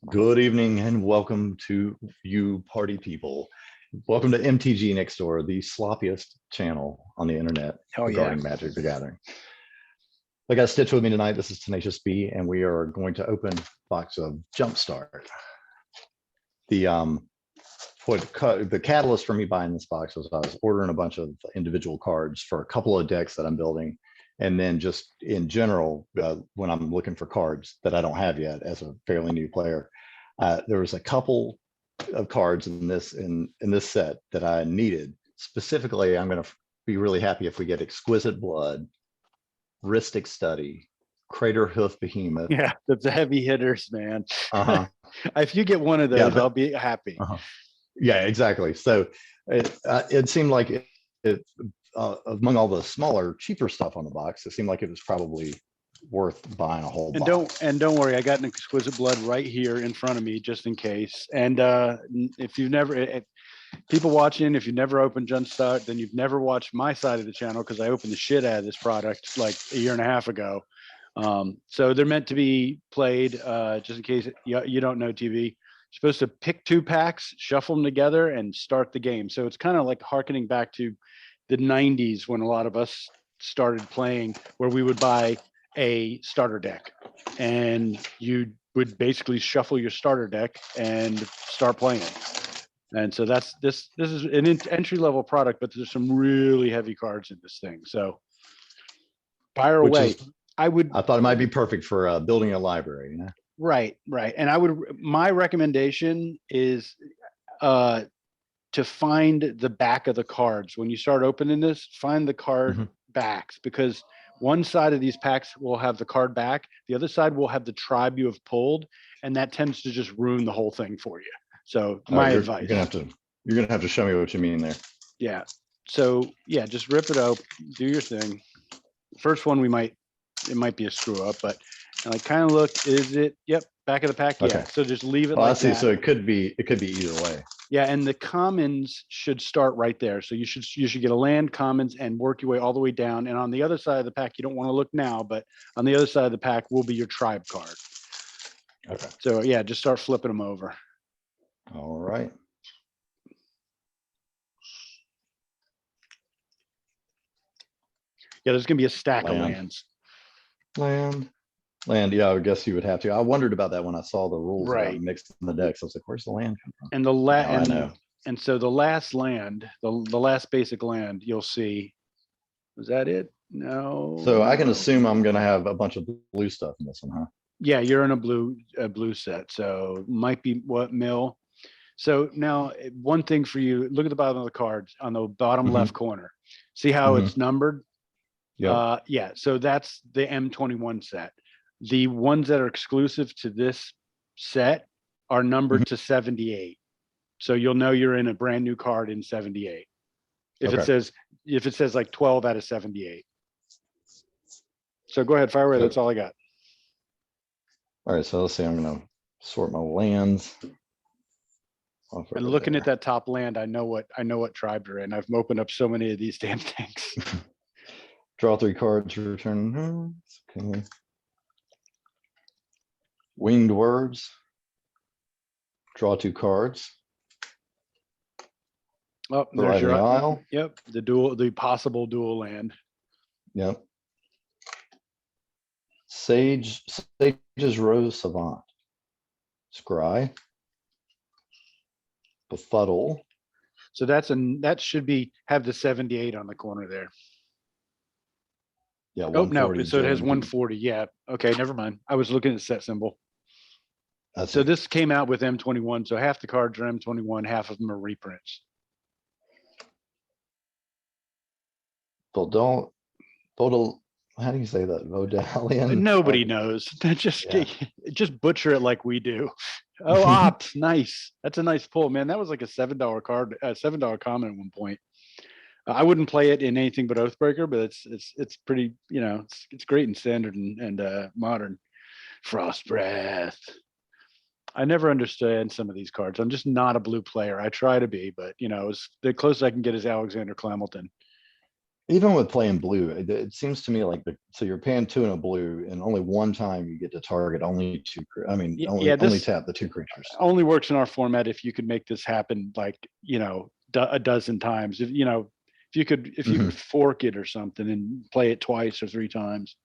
Good evening and welcome to you party people. Welcome to MTG Next Door, the sloppiest channel on the internet Oh yeah. regarding Magic the Gathering. I got Stitch with me tonight. This is Tenacious B, and we are going to open a box of Jumpstart. The catalyst for me buying this box was I was ordering a bunch of individual cards for a couple of decks that I'm building. And then just in general, when I'm looking for cards that I don't have yet as a fairly new player, there was a couple of cards in this set that I needed. Specifically, I'm going to be really happy if we get Exquisite Blood, Rhystic Study, Crater Hoof Behemoth. Yeah, the heavy hitters, man. Uh-huh. If you get one of those, I'll be happy. Uh-huh. Yeah, exactly. So it seemed like among all the smaller, cheaper stuff on the box, it seemed like it was probably worth buying a whole box. Don't worry, I got an Exquisite Blood right here in front of me just in case. And if you've never, people watching, if you've never opened Jumpstart, then you've never watched my side of the channel because I opened the shit out of this product like a year and a half ago. So they're meant to be played just in case you don't know TV. You're supposed to pick 2 packs, shuffle them together, and start the game. So it's kind of like harkening back to the 90s when a lot of us started playing, where we would buy a starter deck and you would basically shuffle your starter deck and start playing. And so this is an entry level product, but there's some really heavy cards in this thing. So fire away. I thought it might be perfect for building a library, you know? Right. And my recommendation is to find the back of the cards. When you start opening this, find the card backs, because one side of these packs will have the card back. The other side will have the tribe you have pulled, and that tends to just ruin the whole thing for you. So my advice. You're gonna have to show me what you mean there. Yeah. So yeah, just rip it up, do your thing. First one it might be a screw up, but I kind of look, is it? Yep, back of the pack. Yeah. Okay. So just leave it. I see. That. So it could be either way. Yeah, and the commons should start right there. So you should get a land, commons, and work your way all the way down. And on the other side of the pack, you don't want to look now, but on the other side of the pack will be your tribe card. Okay. So yeah, just start flipping them over. All right. Yeah, there's gonna be a stack of lands. Land, yeah, I guess you would have to. I wondered about that when I saw the rules right. about mixing the decks. I was like, where's the land come from? And I know. And so the last land, the last basic land, you'll see. Was that it? No. So I can assume I'm gonna have a bunch of blue stuff in this one, huh? Yeah, you're in a blue set. So might be what mill. So now one thing for you, look at the bottom of the cards on the bottom left corner. See how it's numbered? Yeah. Yeah, so that's the M21 set. The ones that are exclusive to this set are numbered to 78. So you'll know you're in a brand new card in 78. If it says like 12 out of 78. So go ahead, fire away. That's all I got. All right, so let's see. I'm gonna sort my lands. And looking at that top land, I know what tribe they're in. I've opened up so many of these damn things. Draw 3 cards, return. Okay. Winged Words. Draw 2 cards. Oh, there's your aisle. Yep, the possible dual land. Yep. Sage's Rose Savant. Scry. Befuddle. So that should have the 78 on the corner there. Yeah. Oh no, so it has 140. Yeah. Okay, never mind. I was looking at the set symbol. So this came out with M21. So half the cards are M21, half of them are reprints. Bodal, how do you say that? Vodalian? Nobody knows. Just butcher it like we do. Oh, Opt, nice. That's a nice pull, man. That was like a $7 card, $7 common at one point. I wouldn't play it in anything but Oathbreaker, but it's pretty, it's great in standard and modern. Frost Breath. I never understand some of these cards. I'm just not a blue player. I try to be, but it's the closest I can get is Alexander Clamilton. Even with playing blue, it seems to me like so you're paying 2 in a blue, and only one time you get to target only two. I mean, Yeah, only this tap the 2 creatures. only works in our format if you could make this happen like, a dozen times. If you Mhm. could fork it or something and play it twice or 3 times.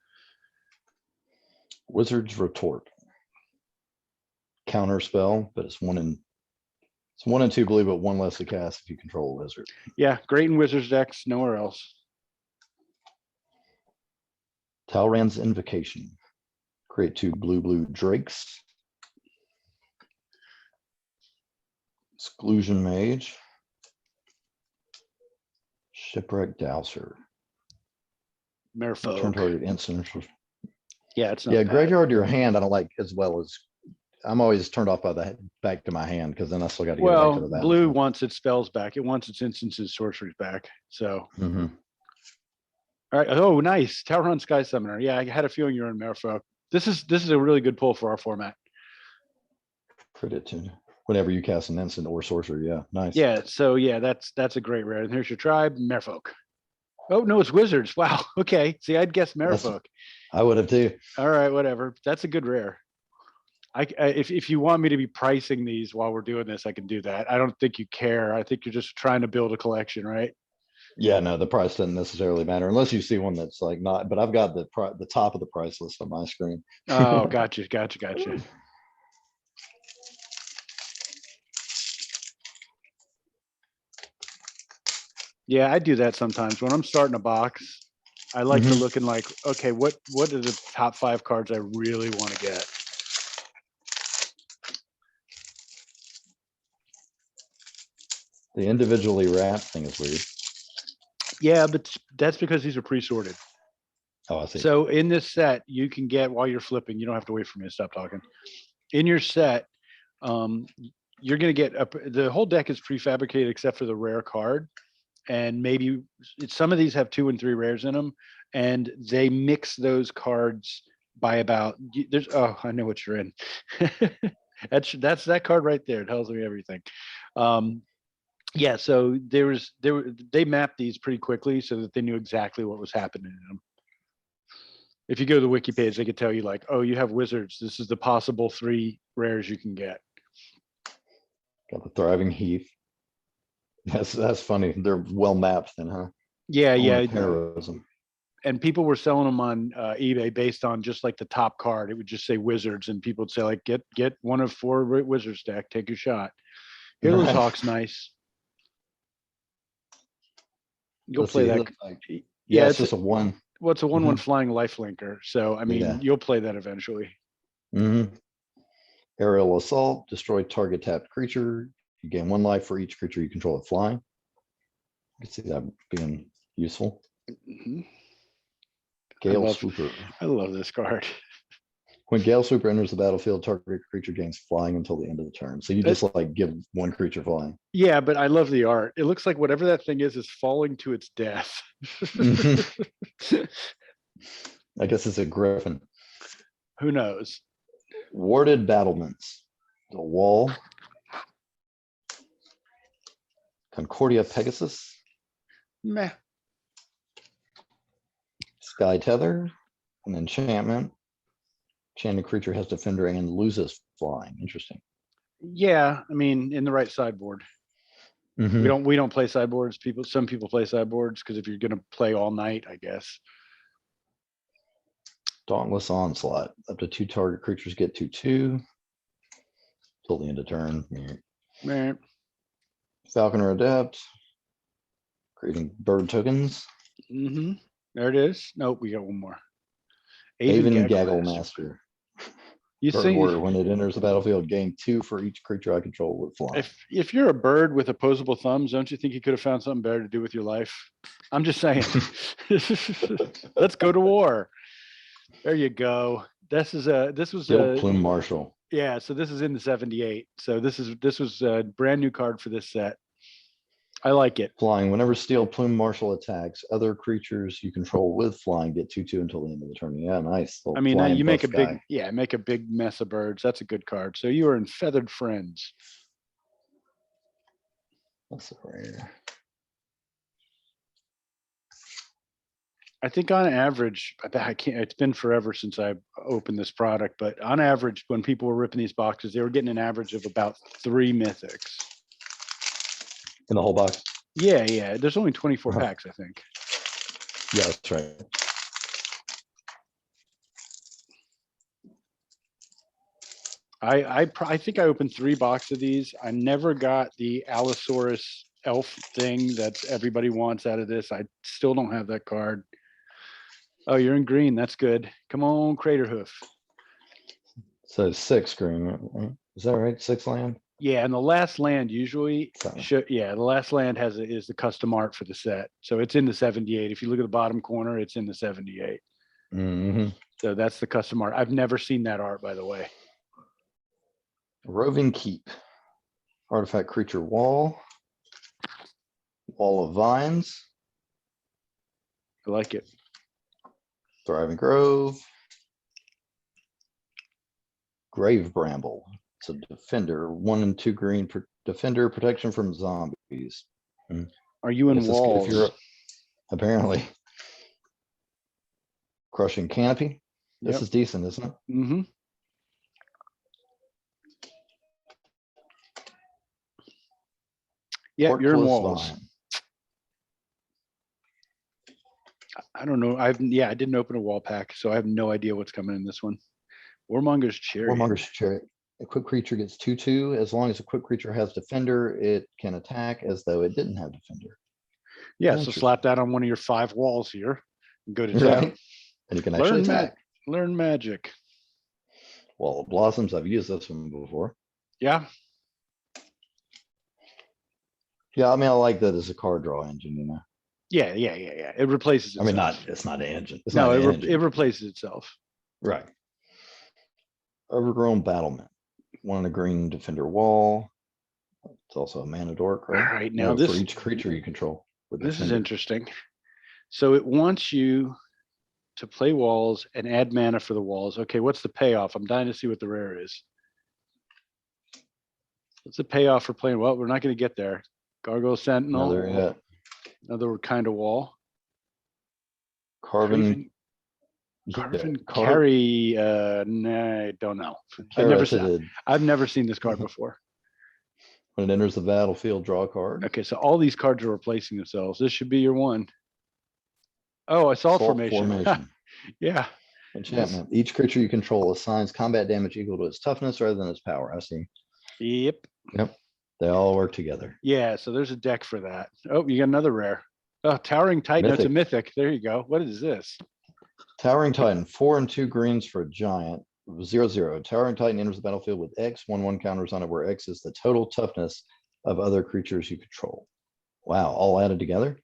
Wizard's Retort. Counter spell, but it's 1 and 2 blue, but 1 less to cast if you control a wizard. Yeah, great in Wizards decks, nowhere else. Talrand's Invocation. Create 2 blue drakes. Exclusion Mage. Shipwreck Dowser. Return Merfolk. target instant. Yeah, it's not Yeah, bad. graveyard to your hand, I don't like as well as I'm always turned off by the back to my hand because then I still got to get it back to Well, the blue battlefield. wants its spells back. It wants its instances, sorceries back. So, Mhm. all right. Oh, nice. Talron Sky Summoner. Yeah, I had a feeling you're in Merfolk. This is a really good pull for our format. Credit to whenever you cast an instant or sorcerer. Yeah, nice. Yeah. So yeah, that's a great rare. And here's your tribe, Merfolk. Oh no, it's wizards. Wow. Okay. See, I'd guess Merfolk. I would have too. All right, whatever. That's a good rare. If you want me to be pricing these while we're doing this, I can do that. I don't think you care. I think you're just trying to build a collection, right? Yeah, no, the price doesn't necessarily matter unless you see one that's like not. But I've got the top of the price list on my screen. Oh, gotcha. Yeah, I do that sometimes when I'm starting a box. I like to look and like, okay, what are the top 5 cards I really want to get? The individually wrapped thing is weird. Yeah, but that's because these are pre-sorted. Oh, I see. So in this set, you can get while you're flipping. You don't have to wait for me to stop talking. In your set, you're going to get the whole deck is prefabricated except for the rare card, and maybe some of these have 2 and 3 rares in them, and they mix those cards by about. There's I know what you're in. That's that card right there. It tells me everything. Yeah, so they mapped these pretty quickly so that they knew exactly what was happening in them. If you go to the wiki page, they could tell you like, oh, you have wizards. This is the possible 3 rares you can get. Got the Thriving Heath. That's funny. They're well mapped then, huh? Yeah. Heroism. And people were selling them on eBay based on just like the top card. It would just say wizards, and people would say like, get one of 4 wizards deck, take your shot. Heroes Hawk's nice. You'll play that. Yeah, it's just a 1. Well, it's a 1/1 flying lifelinker. So I mean, you'll play that eventually. Aerial Assault, destroy target tapped creature. You gain 1 life for each creature you control with flying. I can see that being useful. Gale Swooper. I love this card. When Gale Swooper enters the battlefield, target creature gains flying until the end of the turn. So you just like give 1 creature flying. Yeah, but I love the art. It looks like whatever that thing is falling to its death. I guess it's a griffin. Who knows? Warded Battlements. The Wall. Concordia Pegasus. Meh. Sky Tether. An enchantment. Enchanted creature has defender and loses flying. Interesting. Yeah, I mean, in the right sideboard. We don't play sideboards. Some people play sideboards because if you're going to play all night, I guess. Dauntless Onslaught. Up to 2 target creatures get 2/2 till the end of turn. Right. Falconer Adept. Creating bird tokens. There it is. Nope, we got one more. Aven Gaggle Master. You bird see, warrior, when it enters the battlefield, gain 2 for each creature I control with flying. If you're a bird with opposable thumbs, don't you think you could have found something better to do with your life? I'm just saying. Let's go to war. There you go. This was Plume Marshal. Yeah, so this is in the 78. So this was a brand new card for this set. I like it. Flying. Whenever Steel Plume Marshal attacks, other creatures you control with flying get 2/2 until the end of the turn. Yeah, nice. I mean, you make a big mess of birds. That's a good card. So you are in Feathered Friends. That's rare. I think on average, I can't, it's been forever since I opened this product, but on average, when people were ripping these boxes, they were getting an average of about 3 mythics. In the whole box? Yeah, yeah. There's only 24 Uh-huh. packs, I think. Yeah, that's right. I think I opened 3 boxes of these. I never got the Allosaurus elf thing that everybody wants out of this. I still don't have that card. Oh, you're in green. That's good. Come on, Craterhoof. So 6 green, right? Is that right? 6 land? Yeah, and the last land usually Seven. yeah, the last land is the custom art for the set. So it's in the 78. If you look at the bottom corner, it's in the 78. Mm-hmm. So that's the custom art. I've never seen that art, by the way. Roving Keep. Artifact creature wall. Wall of Vines. I like it. Thriving Grove. Grave Bramble. It's a defender. 1 and 2 green defender, protection from zombies. Are you in Guess that's good if walls? you're apparently. Crushing Canopy. This Yep. is decent, isn't it? Mm-hmm. Yeah, you're in Portless walls. Vine. I don't know. I didn't open a wall pack, so I have no idea what's coming in this one. Warmonger's Chariot. Warmonger's Chariot. A quick creature gets 2/2. As long as a quick creature has defender, it can attack as though it didn't have defender. Yeah, so slap that on one of your 5 walls here and go to town. Right. And you can actually attack. Learn magic. Wall of Blossoms. I've used this one before. Yeah. Yeah, I mean, I like that as a card draw engine, you know. Yeah. It replaces itself. I mean, it's not an engine. It's no, not an it engine. replaces itself. Right. Overgrown Battlement. 1 and a green defender wall. It's also a mana dork, right? All right, now for each creature you control. This is interesting. So it wants you to play walls and add mana for the walls. Okay, what's the payoff? I'm dying to see what the rare is. What's the payoff for playing? Well, we're not going to get there. Gargoyle Sentinel. Another kind of wall. Carven carry. Nah, I don't know. I've never seen this card before. When it enters the battlefield, draw a card. Okay, so all these cards are replacing themselves. This should be your one. Oh, Assault Formation. Yeah. Enchantment. Each creature you control assigns combat damage equal to its toughness rather than its power. I see. Yep. They all work together. Yeah, so there's a deck for that. Oh, you got another rare. Oh, Towering Titan. Mythic. No, it's a mythic. There you go. What is this? Towering Titan. 4 and 2 greens for a giant. 0/0. Towering Titan enters the battlefield with X. 1/1 counters on it, where X is the total toughness of other creatures you control. Wow, all added together.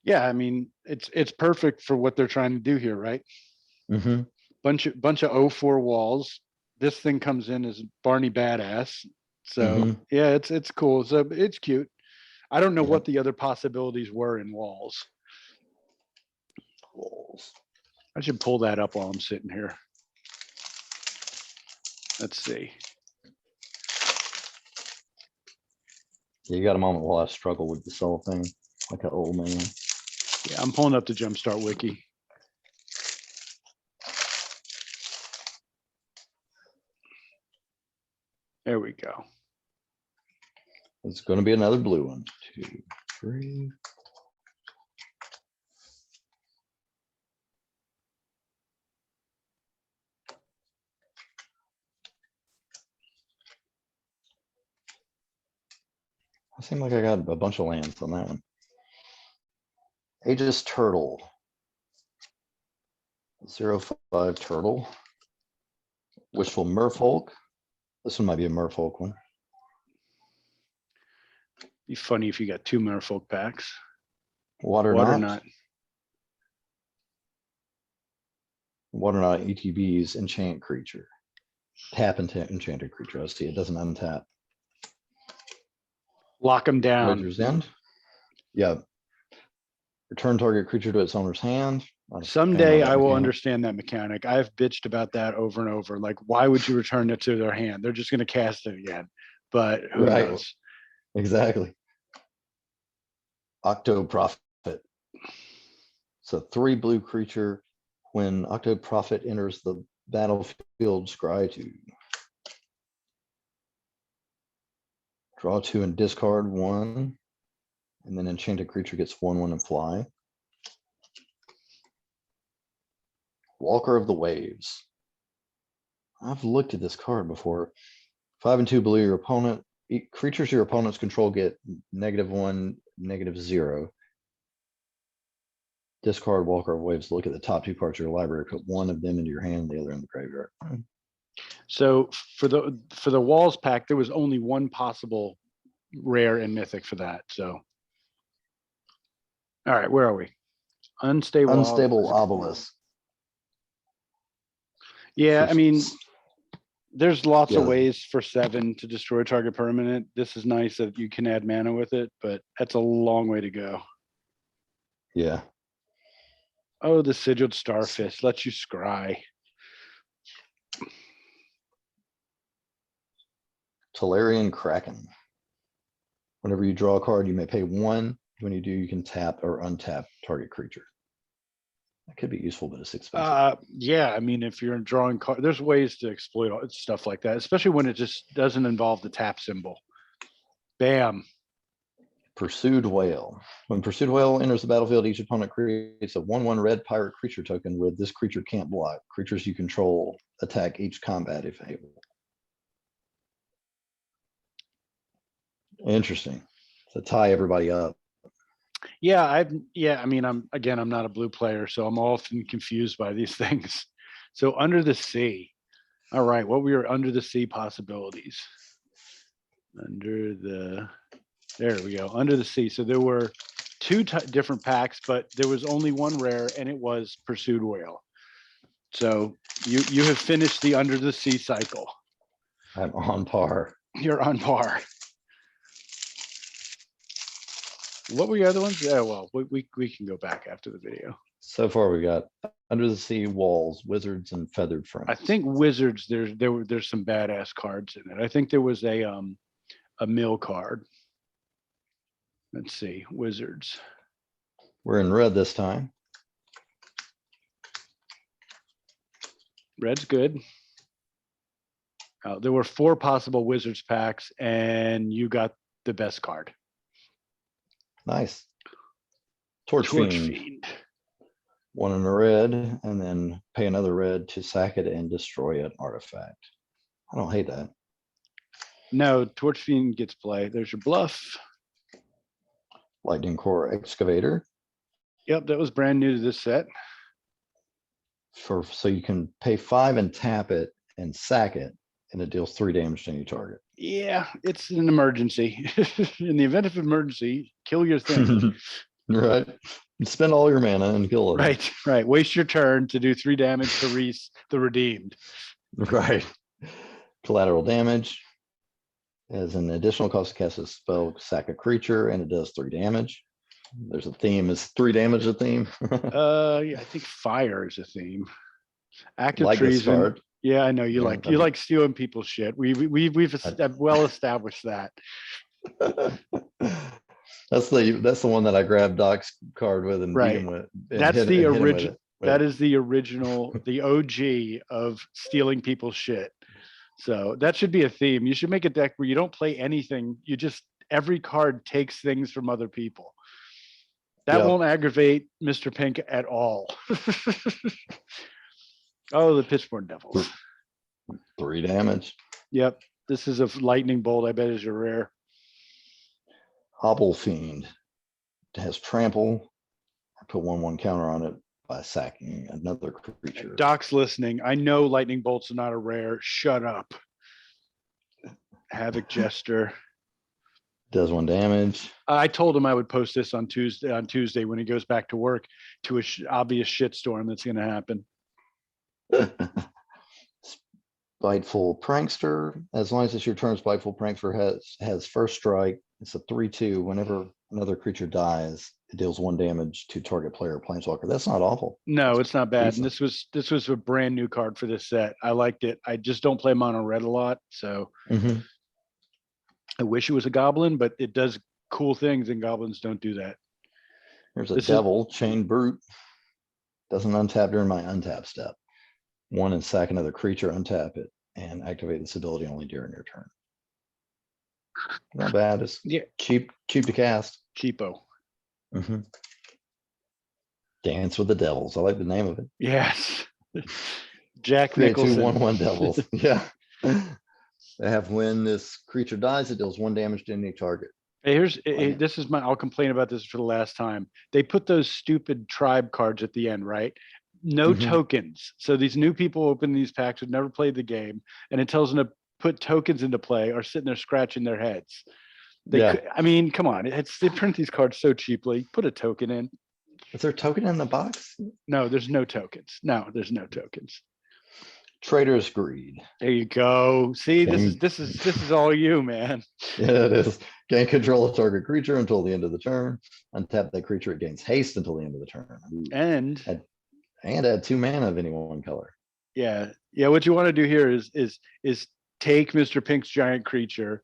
Yeah, I mean, it's perfect for what they're trying to do here, right? Mm-hmm. Bunch of 04 walls. This thing comes in as Barney Badass. So yeah, it's cool. So it's cute. I don't know what the other possibilities were in walls. I should pull that up while I'm sitting here. Let's see. You got a moment while I struggle with this whole thing, like an old man. Yeah, I'm pulling up the Jumpstart wiki. There we go. It's going to be another blue one. 2, 3. I seem like I got a bunch of lands on that one. Aegis Turtle. 0/5 turtle. Wishful Merfolk. This one might be a Merfolk one. Be funny if you got 2 Merfolk packs. Waterknot. Waterknot ETB's enchant creature. Tap enchanted creature. I see it doesn't untap. Lock them down. Wager's End. Yeah. Return target creature to its owner's hand. Someday I will understand that mechanic. I've bitched about that over and over. Like, why would you return it to their hand? They're just going to cast it again. But who knows? Exactly. Octo Prophet. So 3 blue creature. When Octo Prophet enters the battlefield, scry 2. Draw 2 and discard 1. And then enchanted creature gets 1/1 and fly. Walker of the Waves. I've looked at this card before. 5 and 2 blue, your opponent. Creatures your opponents control get -1, -0. Discard Walker of Waves. Look at the top 2 cards of your library. Put one of them into your hand, the other in the graveyard. So for the walls pack, there was only one possible rare and mythic for that. So, all right, where are we? Unstable Obelisk. Yeah, I mean, there's lots of Yeah. ways for 7 to destroy target permanent. This is nice that you can add mana with it, but that's a long way to go. Yeah. Oh, the Sigiled Starfish lets you scry. Tolarian Kraken. Whenever you draw a card, you may pay 1. When you do, you can tap or untap target creature. That could be useful, but it's expensive. Yeah, I mean, if you're drawing card, there's ways to exploit stuff like that, especially when it just doesn't involve the tap symbol. Bam. Pursued Whale. When Pursued Whale enters the battlefield, each opponent creates a 1/1 red pirate creature token with this creature can't block. Creatures you control attack each combat if able. Interesting. To tie everybody up. Yeah, I mean, I'm not a blue player, so I'm often confused by these things. So Under the Sea. All right, what were your Under the Sea possibilities? There we go, Under the Sea. So there were 2 different packs, but there was only one rare, and it was Pursued Whale. So you have finished the Under the Sea cycle. I'm on par. You're on par. What were your other ones? Yeah, well, we can go back after the video. So far, we got Under the Sea, Walls, Wizards, and Feathered Friends. I think Wizards. There's some badass cards in it. I think there was a mill card. Let's see, Wizards. We're in red this time. Red's good. There were 4 possible Wizards packs, and you got the best card. Nice. Torch Fiend. 1 in a red, and then pay another red to sack it and destroy an artifact. I don't hate that. No, Torch Fiend gets play. There's your bluff. Lightning Core Excavator. Yep, that was brand new to this set. So you can pay 5 and tap it and sack it, and it deals 3 damage to any target. Yeah, it's an emergency. In the event of emergency, kill your thing. Right. Spend all your mana and kill it. Right. Waste your turn to do 3 damage to Reese the Redeemed. Right. Collateral damage. As an additional cost to cast a spell, sack a creature, and it does 3 damage. There's a theme. Is 3 damage a theme? Yeah, I think fire is a theme. Active like treason. Card. Yeah, I know you like stealing people's shit. We've well established that. That's the one that I grabbed Doc's card with and beat him with. That's the original. That is the original, the OG of stealing people's shit. So that should be a theme. You should make a deck where you don't play anything. You just, every card takes things from other people. That won't aggravate Mr. Pink at all. Oh, the Pitchborn Devils. 3 damage. Yep. This is a lightning bolt. I bet is your rare. Hobble Fiend. It has trample. I put 1/1 counter on it by sacking another creature. Doc's listening. I know lightning bolts are not a rare. Shut up. Havoc Jester. Does 1 damage. I told him I would post this on Tuesday when he goes back to work to a obvious shitstorm that's going to happen. Spiteful Prankster. As long as it's your turn, Spiteful Prankster has first strike. It's a 3/2. Whenever another creature dies, it deals 1 damage to target player or planeswalker. That's not awful. No, it's not bad. And this was a brand new card for this set. I liked it. I just don't play mono red a lot, so I wish it was a goblin, but it does cool things, and goblins don't do that. There's a Devil, Chain Brute. Doesn't untap during my untap step. 1 and sack another creature, untap it, and activate this ability only during your turn. Not bad. It's Yeah, cheap to cast. cheapo. Mhm. Dance with the Devils. I like the name of it. Yes. Jack Create two Nicholson. 1/1 Devils. Yeah. They have when this creature dies, it deals 1 damage to any target. Hey, here's Like- this is my. I'll complain about this for the last time. They put those stupid tribe cards at the end, right? No Mhm. tokens. So these new people open these packs who've never played the game, and it tells them to put tokens into play, are sitting there scratching their heads. Yeah. I mean, come on. They print these cards so cheaply. Put a token in. Is there a token in the box? No, there's no tokens. No, there's no tokens. Trader's Greed. There you go. See, Gain- this is all you, man. Yeah, it is. Gain control of target creature until the end of the turn. Untap that creature, it gains haste until the end of the turn. Ooh. And And add 2 mana of any one color. yeah, what you want to do here is take Mr. Pink's giant creature,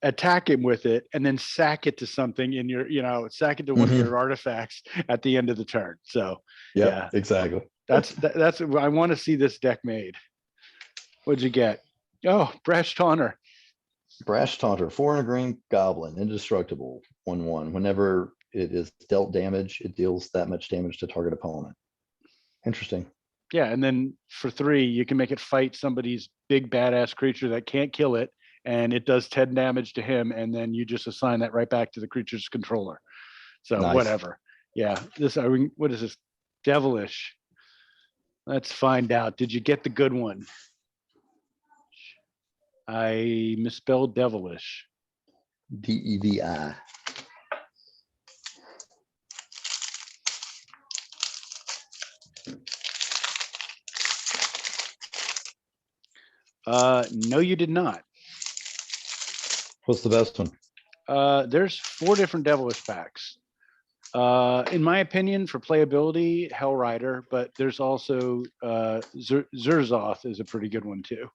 attack him with it, and then sack it to something in your, sack it to one of your artifacts at the end of the turn. So Yep, yeah, exactly. that's I want to see this deck made. What'd you get? Oh, Brash Taunter. Brash Taunter, 4 and a green goblin, indestructible, 1/1. Whenever it is dealt damage, it deals that much damage to target opponent. Interesting. Yeah, and then for 3, you can make it fight somebody's big badass creature that can't kill it, and it does 10 damage to him, and then you just assign that right back to the creature's controller. So Nice. whatever. Yeah, what is this? Devilish. Let's find out. Did you get the good one? I misspelled devilish. DEVI. No, you did not. What's the best one? There's 4 different devilish packs. In my opinion, for playability, Hell Rider, but there's also Zerzoth is a pretty good one too.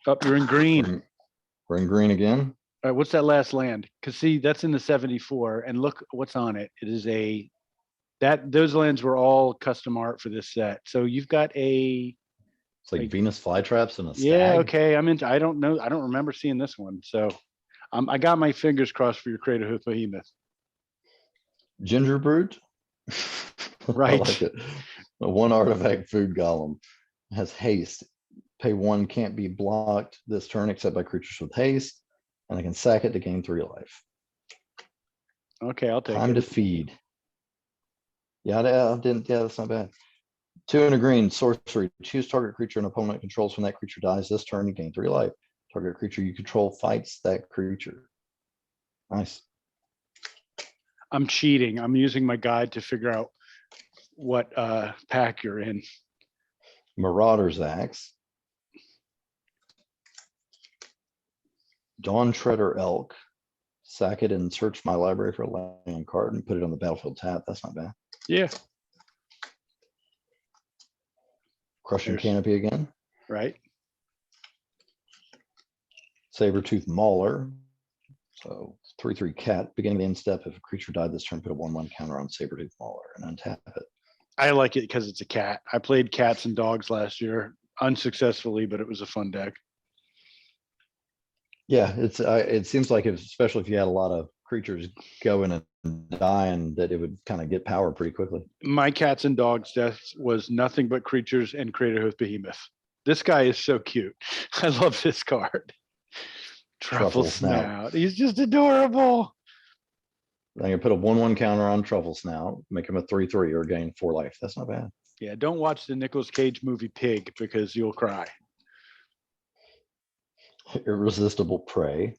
Up, you're in green. We're in green again. All right, what's that last land? Because see, that's in the 74, and look what's on it. It is those lands were all custom art for this set. So you've got a It's like Venus flytraps and a stag. yeah, okay. I don't know. I don't remember seeing this one. So I got my fingers crossed for your Crater Hoof Behemoth. Ginger Brute. Right. I like it. A 1 artifact food golem has haste. Pay 1, can't be blocked this turn except by creatures with haste. And I can sack it to gain 3 life. Okay, I'll take Time it. to feed. Yeah, that's not bad. 2 and a green, sorcery. Choose target creature an opponent controls. When that creature dies this turn, you gain 3 life. Target creature you control fights that creature. Nice. I'm cheating. I'm using my guide to figure out what pack you're in. Marauder's Axe. Dawn Treader Elk. Sack it and search my library for a land card and put it on the battlefield tab. That's not bad. Yeah, Crushing There's- Canopy again. right. Saber-tooth Mauler. So 3/3 cat. Beginning of the end step. If a creature died this turn, put a 1/1 counter on Saber-tooth Mauler and untap it. I like it because it's a cat. I played cats and dogs last year unsuccessfully, but it was a fun deck. Yeah, it seems like especially if you had a lot of creatures going and dying, that it would kind of get power pretty quickly. My cats and dogs death was nothing but creatures and Crater Hoof Behemoth. This guy is so cute. I love this card. Truffle Snout. He's just adorable. I'm gonna put a 1/1 counter on Truffle Snout, make him a 3/3 or gain 4 life. That's not bad. Yeah, don't watch the Nicolas Cage movie Pig because you'll cry. Irresistible Prey.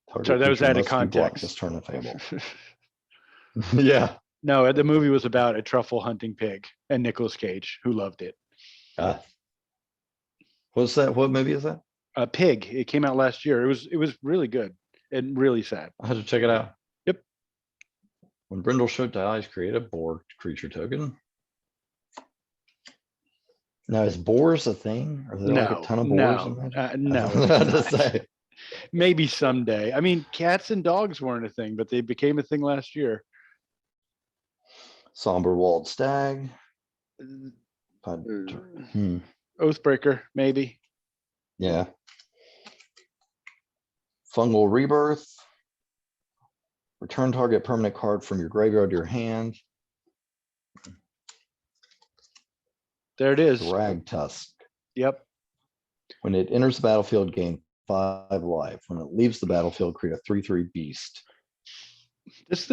Target Sorry, that was creature out of must be blocked context. this turn of Fable. Yeah. No, the movie was about a truffle hunting pig and Nicolas Cage, who loved it. What's that? What movie is that? A Pig. It came out last year. It was really good and really sad. I had to check it out. Yep. When Brindleshoot dies, create a boar creature token. Now, is boars a thing? Are there like a ton of boars in Magic? no. I was about to say. Maybe someday. I mean, cats and dogs weren't a thing, but they became a thing last year. Somber Walled Stag. Oathbreaker, maybe. Yeah. Fungal Rebirth. Return target permanent card from your graveyard to your hand. There it is. Drag Tusk. Yep. When it enters the battlefield, gain 5 life. When it leaves the battlefield, create a 3/3 beast. This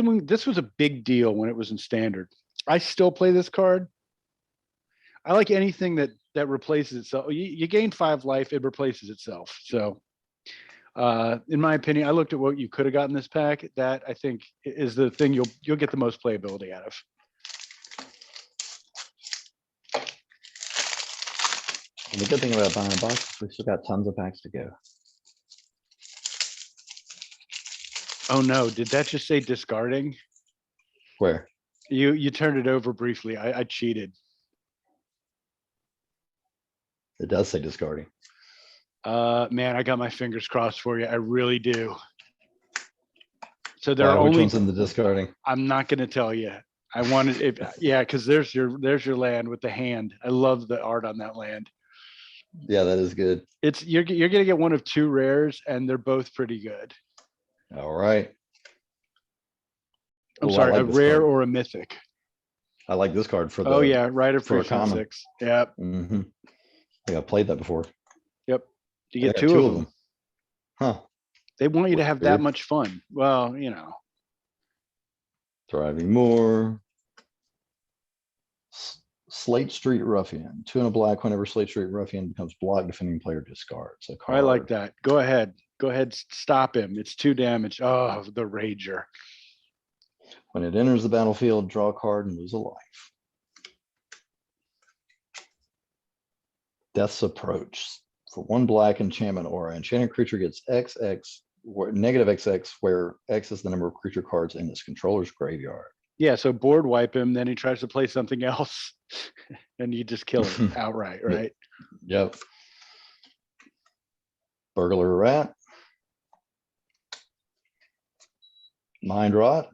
was a big deal when it was in standard. I still play this card. I like anything that replaces itself. You gain 5 life, it replaces itself. So in my opinion, I looked at what you could have gotten this pack. That I think is the thing you'll get the most playability out of. And the good thing about buying a box is we still got tons of packs to go. Oh no, did that just say discarding? Where? You turned it over briefly. I cheated. It does say discarding. Man, I got my fingers crossed for you. I really do. So there are Which only one's in the discarding? I'm not going to tell you. I wanted it. Yeah, because there's your land with the hand. I love the art on that land. Yeah, that is good. It's you're going to get one of 2 rares, and they're both pretty good. All right. I'm Ooh, I sorry, like a this rare card. or a mythic. I like this card for the. Oh yeah, Rider for a common. 6. Yep. I think I played that before. Yep. You I get got 2 of them. Huh. They want you to have that Weird. much fun. Well, you know. Thriving Moor. Slate Street Ruffian. 2 and a black. Whenever Slate Street Ruffian becomes blocked, defending player discards a card. I like that. Go ahead. Go ahead. Stop him. It's 2 damage. Oh, the Rager. When it enters the battlefield, draw a card and lose a life. Death's Approach. For 1 black enchantment aura, enchanted creature gets XX, negative XX, where X is the number of creature cards in its controller's graveyard. Yeah, so board wipe him, then he tries to play something else, and you just kill him outright, right? Yep. Burglar Rat. Mind Rot.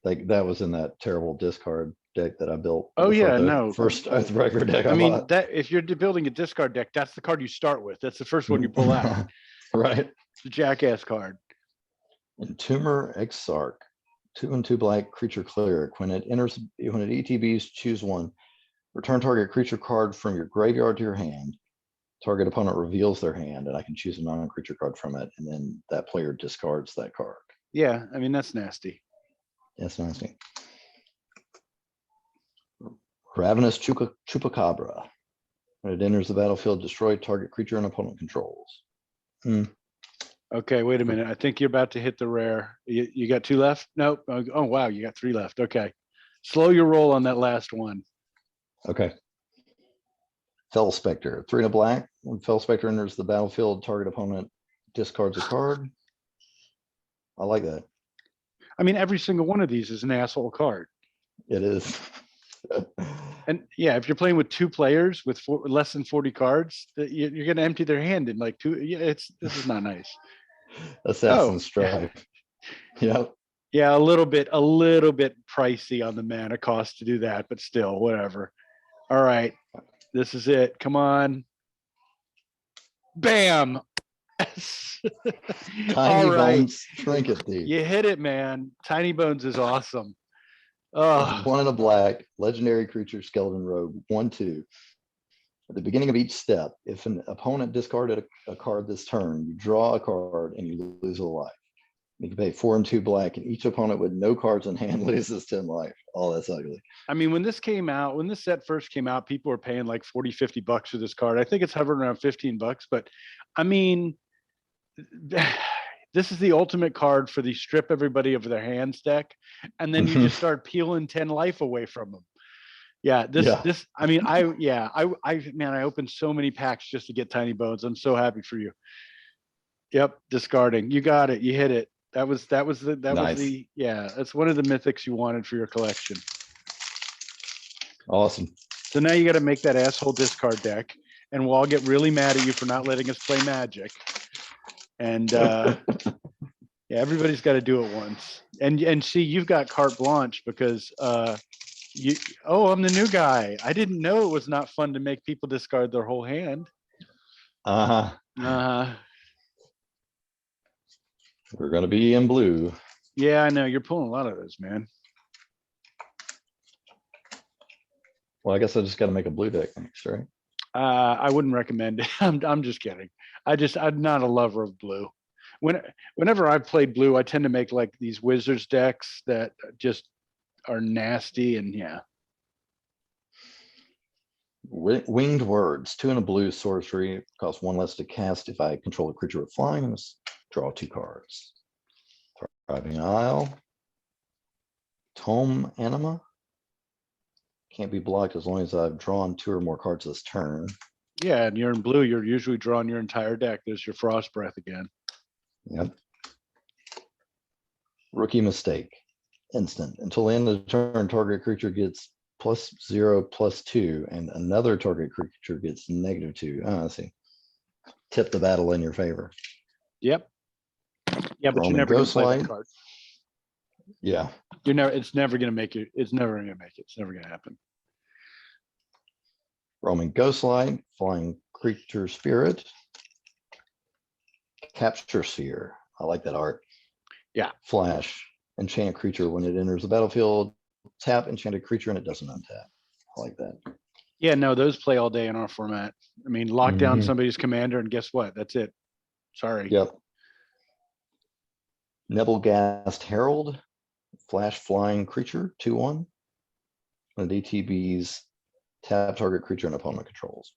Like that was in that terrible discard deck that I built. Oh yeah, the no. First Oathbreaker deck. I mean, bought. that if you're building a discard deck, that's the card you start with. That's the first one you pull out. Right. The jackass card. Entomber Exarch. 2 and 2 black creature cleric. When it ETBs, choose 1. Return target creature card from your graveyard to your hand. Target opponent reveals their hand, and I can choose a non-creature card from it, and then that player discards that card. Yeah, I mean that's nasty. That's nasty. Ravenous Chupacabra. When it enters the battlefield, destroy target creature and opponent controls. Okay, wait a minute. I think you're about to hit the rare. You got 2 left? Nope. Oh wow, you got 3 left. Okay, slow your roll on that last one. Okay. Fell Spectre. 3 and a black. When Fell Spectre enters the battlefield, target opponent discards a card. I like that. I mean, every single one of these is an asshole card. It is. And yeah, if you're playing with 2 players with less than 40 cards, you're going to empty their hand in like 2. Yeah, this is not nice. Assassin's Strife. Yep. Yeah, a little bit pricey on the mana cost to do that, but still, whatever. All right, this is it. Come on. Bam. Tiny Bones Trinket Thief. You hit it, man. Tiny Bones is awesome. Oh. 1 and a black, legendary creature, skeleton rogue, 1/2. At the beginning of each step, if an opponent discarded a card this turn, you draw a card and you lose a life. You can pay 4 and 2 black, and each opponent with no cards in hand loses 10 life. Oh, that's ugly. I mean, when this set first came out, people were paying like 40, 50 bucks for this card. I think it's hovering around 15 bucks, but I mean, this is the ultimate card for the strip everybody of their hands deck, and then you just start peeling 10 life away from them. Yeah, I mean, I opened so many packs just to get Tiny Bones. I'm so happy for you. Yep, discarding. You got it. You hit it. That's one of the mythics you wanted for your collection. Awesome. So now you got to make that asshole discard deck, and we'll all get really mad at you for not letting us play Magic. And Yeah, everybody's got to do it once. And see, you've got carte blanche because you oh, I'm the new guy. I didn't know it was not fun to make people discard their whole hand. Uh-huh. Uh We're gonna be in blue. yeah, I know. You're pulling a lot of those, man. Well, I guess I just gotta make a blue deck next, right? I wouldn't recommend it. I'm just kidding. I'm not a lover of blue. Whenever I've played blue, I tend to make like these wizards decks that just are nasty and yeah. Winged words, 2 and a blue sorcery, costs 1 less to cast if I control a creature with flying, and draw 2 cards. Thriving Isle, Tome Anima. Can't be blocked as long as I've drawn 2 or more cards this turn. Yeah, and you're in blue, you're usually drawing your entire deck. There's your frost breath again. Yep. Rookie mistake. Instant. Until the end of the turn, target creature gets +0/+2, and another target creature gets -2. Oh, I see. Tip the battle in your favor. Yep. Yeah, but you're Roman never gonna play that Ghostlight. card. Yeah. It's never gonna make it. It's never gonna make it. It's never gonna happen. Roman Ghostlight, Flying Creature Spirit, Capture Sphere. I like that art. Yeah. Flash, enchant creature when it enters the battlefield. Tap enchanted creature and it doesn't untap. I like that. Yeah, no, those play all day in our format. I mean, lock down Mhm. somebody's commander and guess what? That's it. Sorry. Yep. Nebelgast Herald, Flash Flying Creature, 2/1. When DTBs, tap target creature and opponent controls.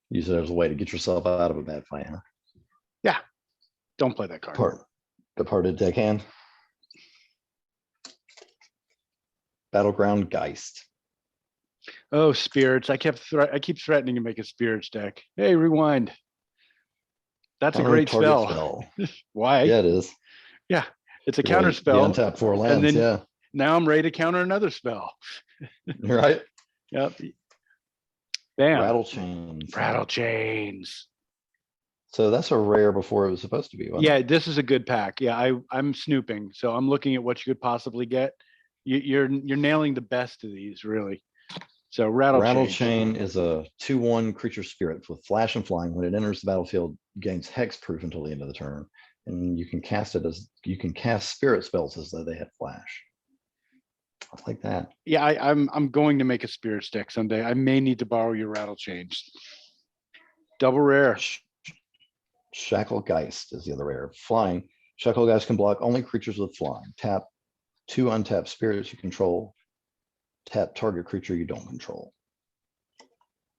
Use it as a way to get yourself out of a bad fight, huh? Yeah. Don't play that card. Departed deckhand. Battleground Geist. Oh, spirits. I keep threatening to make a spirits deck. Hey, rewind. That's a Counter great target spell. Why? Yeah, it is. Yeah, it's a The counter spell. untap 4 And lands, then yeah. now I'm ready to counter another spell. Right? Yep. Bam. Rattle chains. Rattle chains. So that's a rare before it was supposed to be. Wasn't Yeah, it? this is a good pack. Yeah, I'm snooping, so I'm looking at what you could possibly get. You're nailing the best of these, really. So Rattle chain is a 2/1 creature spirit with flash and flying. When it enters the battlefield, gains hexproof until the end of the turn. And you can cast spirit spells as though they had flash. I like that. Yeah, I'm going to make a spirits deck someday. I may need to borrow your rattle chains. Double rare. Shacklegeist is the other rare. Flying. Shacklegeist can block only creatures with flying. Tap 2 untapped spirits you control. Tap target creature you don't control.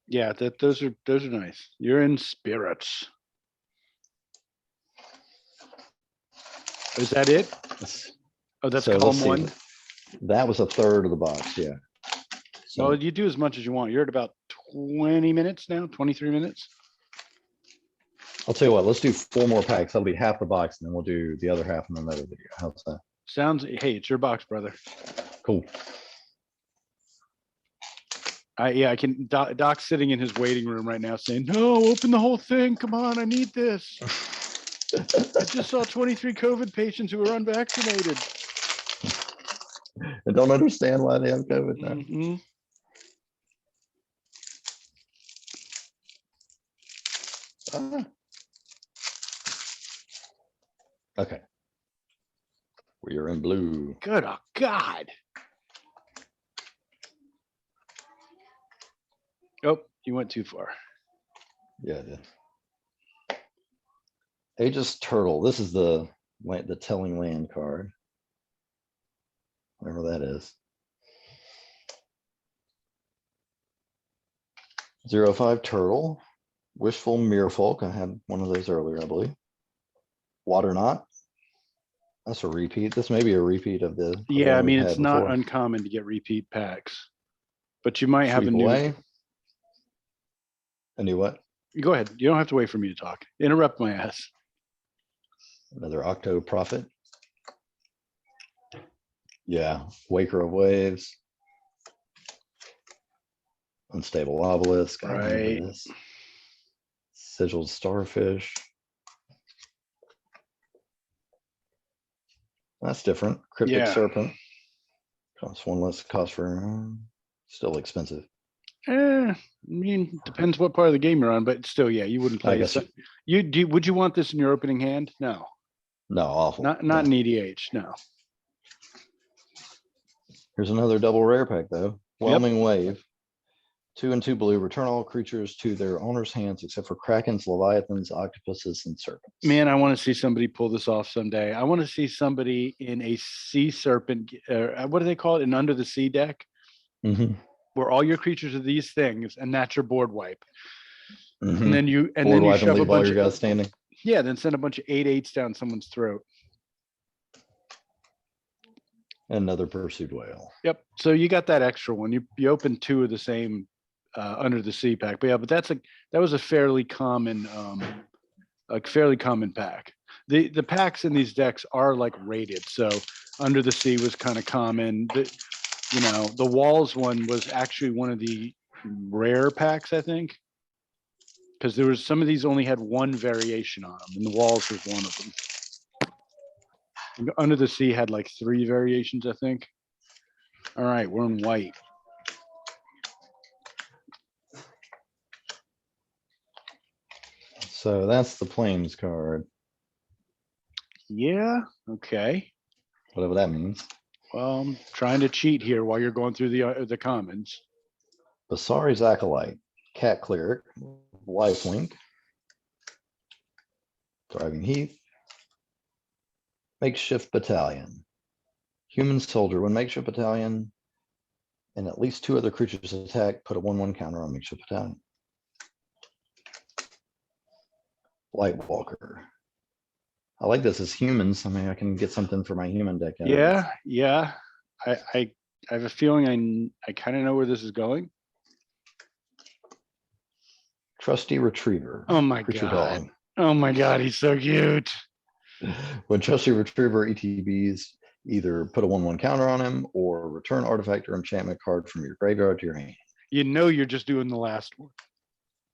Yeah, those are nice. You're in spirits. Is that it? Oh, that's So column let's see. 1. That was a third of the box. Yeah. So Well, you do as much as you want. You're at about 20 minutes now, 23 minutes. I'll tell you what, let's do 4 more packs. That'll be half the box, and then we'll do the other half in another video. How's that? Sounds, hey, it's your box, brother. Cool. I can. Doc's sitting in his waiting room right now saying, no, open the whole thing. Come on, I need this. I just saw 23 COVID patients who were unvaccinated. I don't understand why they have COVID now. Mm-hmm. Okay. We are in blue. Good God. Oh, you went too far. Yeah, I did. Aegis Turtle. This is the telling land card. Whatever that is. 0/5 Turtle. Wishful Merfolk. I had one of those earlier, I believe. Water Knot. That's a repeat. This may be a repeat of the Yeah, I one we've mean, had it's not before. uncommon to get repeat packs, but you might have Sweep a new. away. A new what? Go ahead. You don't have to wait for me to talk. Interrupt my ass. Another Octo Prophet. Yeah, Waker of Waves. Unstable Obelisk. I remember Right. this. Sigiled Starfish. That's different. Cryptic Yeah. Serpent. Costs one less cost for, still expensive. I mean, depends what part of the game you're on, but still, yeah, you wouldn't I play guess this. Would you want this in your opening hand? No, no, awful. not in EDH. No. Here's another double rare pack though. Yep. Whelming Wave. 2 and 2 blue. Return all creatures to their owner's hands except for krakens, leviathans, octopuses, and serpents. Man, I want to see somebody pull this off someday. I want to see somebody in a sea serpent. What do they call it? An under the sea deck, where all your creatures are these things, and that's your board wipe. And then you wipe shove a leave all bunch your of guys standing. yeah, then send a bunch of 8/8s down someone's throat. Another pursued whale. Yep. So you got that extra one. You opened 2 of the same under the sea pack, but yeah, but that was a fairly common pack. The packs in these decks are like rated. So under the sea was kind of common. The walls one was actually one of the rare packs, I think, because there was some of these only had one variation on them, and the walls was one of them. Under the sea had like 3 variations, I think. All right, we're in white. So that's the Plains card, Yeah. Okay. whatever that means. Well, I'm trying to cheat here while you're going through the commons. Basari's Acolyte, Cat Cleric, Lifelink, Thriving Heath, Makeshift Battalion, Human Soldier. When Makeshift Battalion and at least 2 other creatures attack, put a 1/1 counter on Makeshift Battalion. Lightwalker. I like this as humans. I mean, I can get something for my human deck. Yeah. I have a feeling I kind of know where this is going. Trusty Retriever. Oh my Creature god. dog. Oh my god, he's so cute. When Trusty Retriever ETBs, either put a 1/1 counter on him or return artifact or enchantment card from your graveyard to your hand. You know you're just doing the last one.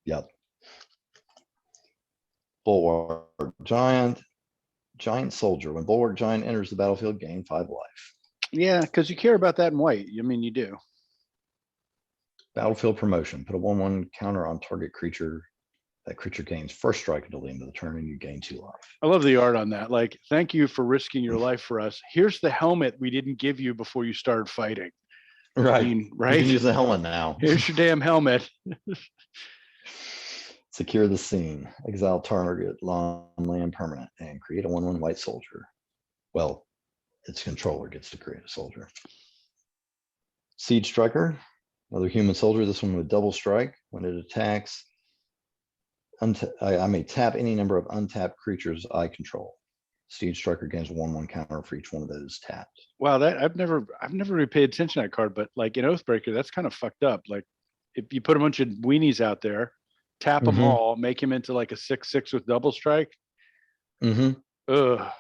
Yep. Bulwark Giant, Giant Soldier. When Bulwark Giant enters the battlefield, gain 5 life. Yeah, because you care about that in white. I mean, you do. Battlefield Promotion. Put a 1/1 counter on target creature. That creature gains first strike until the end of the turn, and you gain 2 life. I love the art on that. Like, thank you for risking your life for us. Here's the helmet we didn't give you before you started fighting. Right. I mean, right? You can use the helmet now. Here's your damn helmet. Secure the scene. Exile target land permanent and create a 1/1 white soldier. Well, its controller gets to create a soldier. Siege Striker, another human soldier. This one with double strike. When it attacks, I may tap any number of untapped creatures I control. Siege Striker gains a 1/1 counter for each one of those tapped. Wow, that I've never really paid attention to that card, but like in Oathbreaker, that's kind of fucked up. Like if you put a bunch of weenies out there, tap them all, make him into like a 6/6 with double strike. Ugh.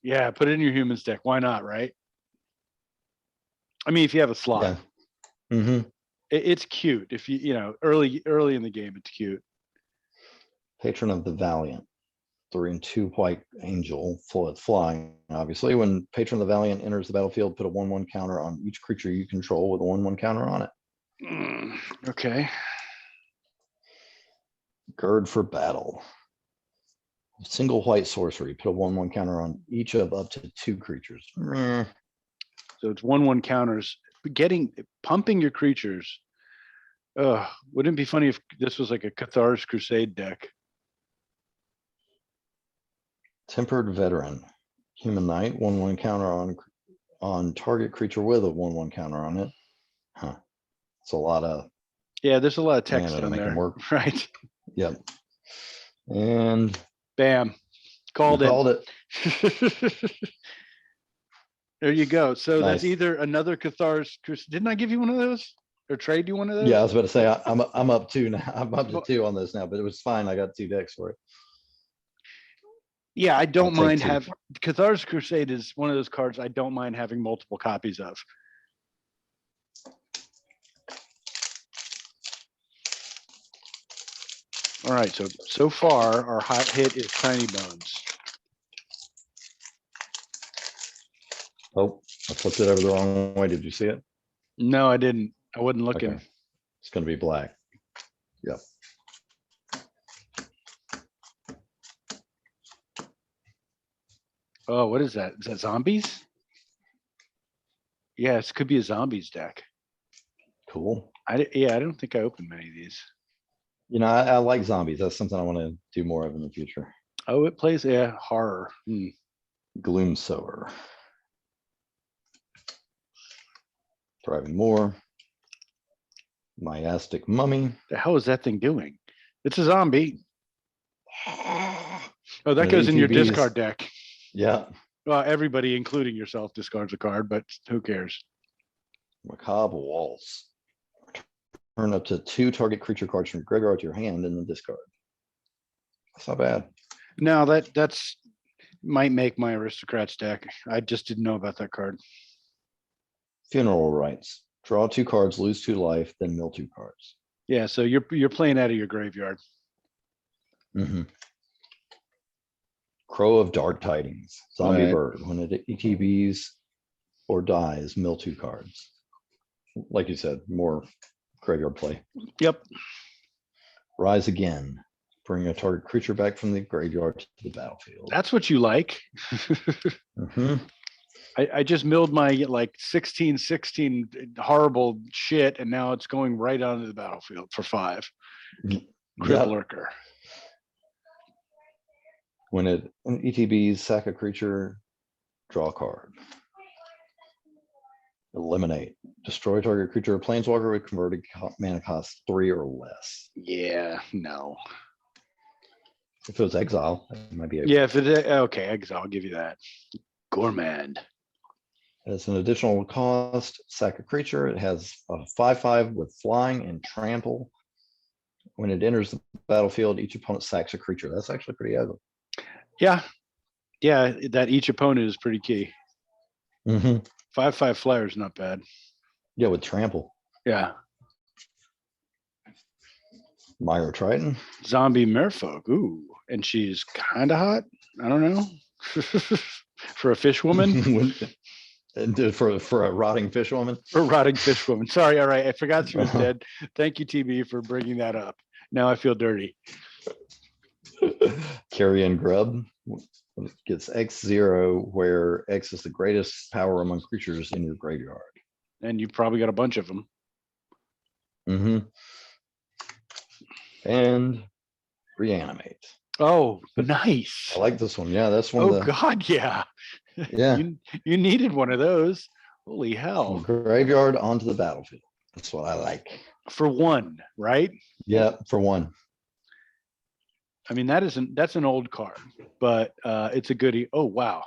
Yeah, put it in your humans deck. Why not, right? I mean, if you have a slot. Yeah. It's cute. If early in the game, it's cute. Patron of the Valiant. 3 and 2 white angel, flying. Obviously, when Patron of the Valiant enters the battlefield, put a 1/1 counter on each creature you control with a 1/1 counter on it. Okay. Gird for Battle. Single white sorcery. Put a 1/1 counter on each of up to 2 creatures. So it's 1/1 counters. Pumping your creatures. Wouldn't it be funny if this was like a Cathar's Crusade deck? Tempered Veteran. Human Knight. 1/1 counter on target creature with a 1/1 counter on it. It's a lot of. Yeah, there's a lot of text on there. Work. Right. Yep. And bam. Called it. There you go. So Nice. That's either another Cathar's Crusade. Didn't I give you one of those? Or trade you one of those? Yeah, I was about to say I'm up 2 now. I'm up to 2 on this now, but it was fine. I got 2 decks for it. Yeah, I don't mind having Cathar's Crusade is one of those cards I don't mind having multiple copies of. All right, so far our hot hit is Tiny Bones. Oh, I flipped it over the wrong way. Did you see it? No, I didn't. I wasn't looking. Okay. It's going to be black. Yep. Oh, what is that? Is that zombies? Yes, could be a zombies deck. Cool. Yeah, I don't think I opened many of these. You know, I like zombies. That's something I want to do more of in the future. Oh, it plays horror. Gloom Sower. Driving more. Miastic Mummy. The hell is that thing doing? It's a zombie. Oh, that And goes in your ATBs. discard deck. Yeah. Well, everybody, including yourself, discards a card, but who cares? Macabre Waltz. Turn up to 2 target creature cards from graveyard to your hand and then discard. That's not bad. No, that's might make my aristocrats deck. I just didn't know about that card. Funeral Rites. Draw 2 cards, lose 2 life, then mill 2 cards. Yeah, so you're playing out of your graveyard. Mm-hmm. Crow of Dark Tidings. Zombie Right. Bird. When it ETBs or dies, mill 2 cards. Like you said, more graveyard play. Yep. Rise Again. Bring a target creature back from the graveyard to the battlefield. That's what you like. Mm-hmm. I just milled my like 16 horrible shit, and now it's going right onto the battlefield for 5. Yep. Cripplurker. When it ETBs, sack a creature, draw a card. Eliminate. Destroy target creature or planeswalker with converted mana cost 3 or less. Yeah, no. If it was exile, it might be. Yeah, if it okay, exile, I'll give you that. Gourmand. As an additional cost, sack a creature. It has a 5/5 with flying and trample. When it enters the battlefield, each opponent sacks a creature. That's actually pretty ugly. Yeah. Yeah, that each opponent is pretty key. Mm-hmm. 5/5 flyer is not bad. Yeah, with trample. Yeah. Myro Triton. Zombie merfolk. Ooh. And she's kind of hot. I don't know. For a fish woman. And for a rotting fish woman. For a rotting fish woman. Sorry. All right. I forgot she was dead. Thank you, TB, for bringing that up. Now I feel dirty. Carrion Grub gets X0, where X is the greatest power among creatures in your graveyard. And you've probably got a bunch of them. Mm-hmm. And Reanimate. Oh, nice. I like this one. Yeah, that's one Oh, of the. God, yeah. Yeah. You needed one of those. Holy hell. Graveyard onto the battlefield. That's what I like. For 1, right? Yeah, for 1. I mean, that's an old card, but it's a goodie. Oh, wow.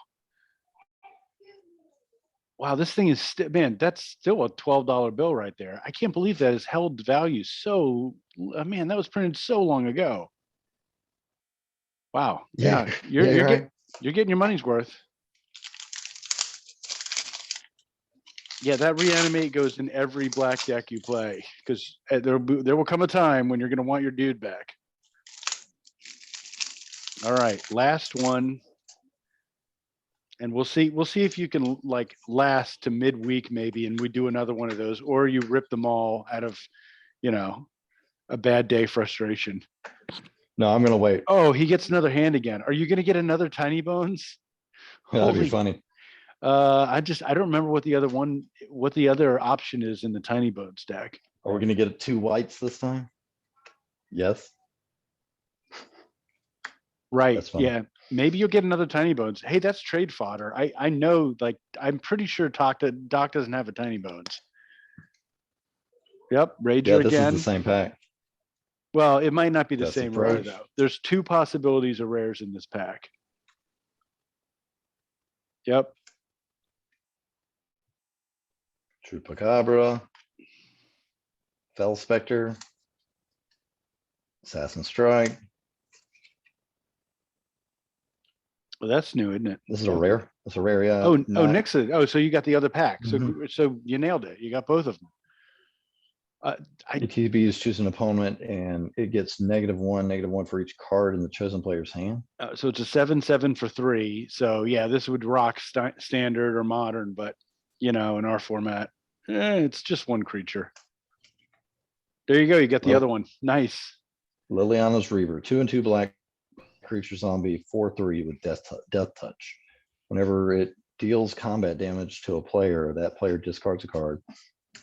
Wow, this thing is man, that's still a $12 bill right there. I can't believe that has held value so man, that was printed so long ago. Wow. Yeah, you're getting your money's worth. Yeah, that Reanimate goes in every black deck you play, because there will come a time when you're going to want your dude back. All right, last one. And we'll see if you can like last to midweek maybe, and we do another one of those, or you rip them all out of, a bad day frustration. No, I'm gonna wait. Oh, he gets another hand again. Are you gonna get another Tiny Bones? That'd be funny. I don't remember what the other option is in the Tiny Bones deck. Are we gonna get 2 whites this time? Yes. Right. Yeah. Maybe you'll get another Tiny Bones. Hey, that's trade fodder. I know, like, I'm pretty sure Doc doesn't have a Tiny Bones. Yep. Rager this again. is the same pack. Well, it might not be the That's same rare though. There's 2 possibilities of rares in this pack. Yep. Chupacabra. Fell Spectre. Assassin Strike. Well, that's new, isn't it? This is a rare. It's a rare, yeah. Oh, Nixon. Oh, so you got the other pack. So you nailed it. You got both of them. Uh, I ETBs choose an opponent and it gets -1 for each card in the chosen player's hand. so it's a 7/7 for 3. So yeah, this would rock standard or modern, but in our format, it's just one creature. There you go. You get the other one. Nice. Liliana's Reaver, 2/2 black creature zombie, 4/3 with death touch. Whenever it deals combat damage to a player, that player discards a card,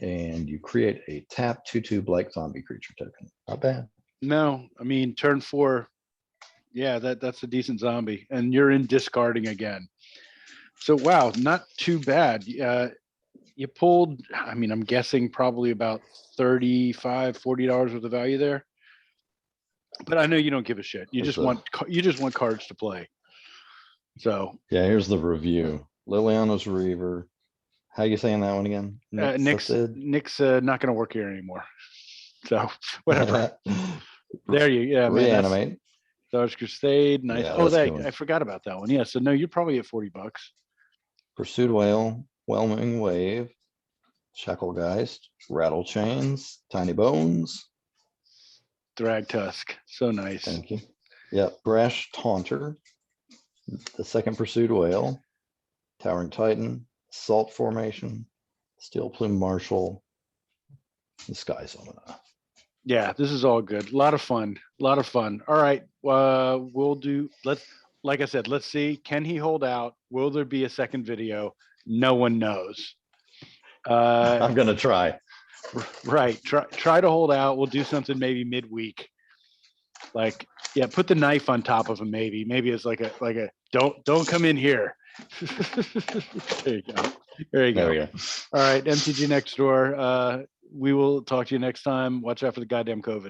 and you create a tap 2/2 black zombie creature token. Not bad. No, I mean turn 4. Yeah, that's a decent zombie, and you're in discarding again. So wow, not too bad. You pulled, I mean, I'm guessing probably about $35-$40 worth of value there. But I know you don't give a shit. You just want cards to play. So yeah, here's the review. Liliana's Reaver. How you saying that one again? Nick's not going to work here anymore. So whatever. There you, yeah, man. Reanimate. Stars Crusade, nice. Yeah, I forgot about that one. Yeah, so no, you're probably at $40. Pursued Whale, Whelming Wave, Shacklegeist, Rattle Chains, Tiny Bones. Drag Tusk, so nice. Thank you. Yeah, Brash Taunter, the second Pursued Whale, Towering Titan, Salt Formation, Steel Plume Marshal, the Sky Zona. Yeah, this is all good. A lot of fun. All right. Like I said, let's see. Can he hold out? Will there be a second video? No one knows. I'm going to try. Right. Try to hold out. We'll do something maybe midweek. Like, yeah, put the knife on top of him. Maybe it's like a don't come in here. There you go. There you go. All right. MTG Next Door. We will talk to you next time. Watch out for the goddamn COVID.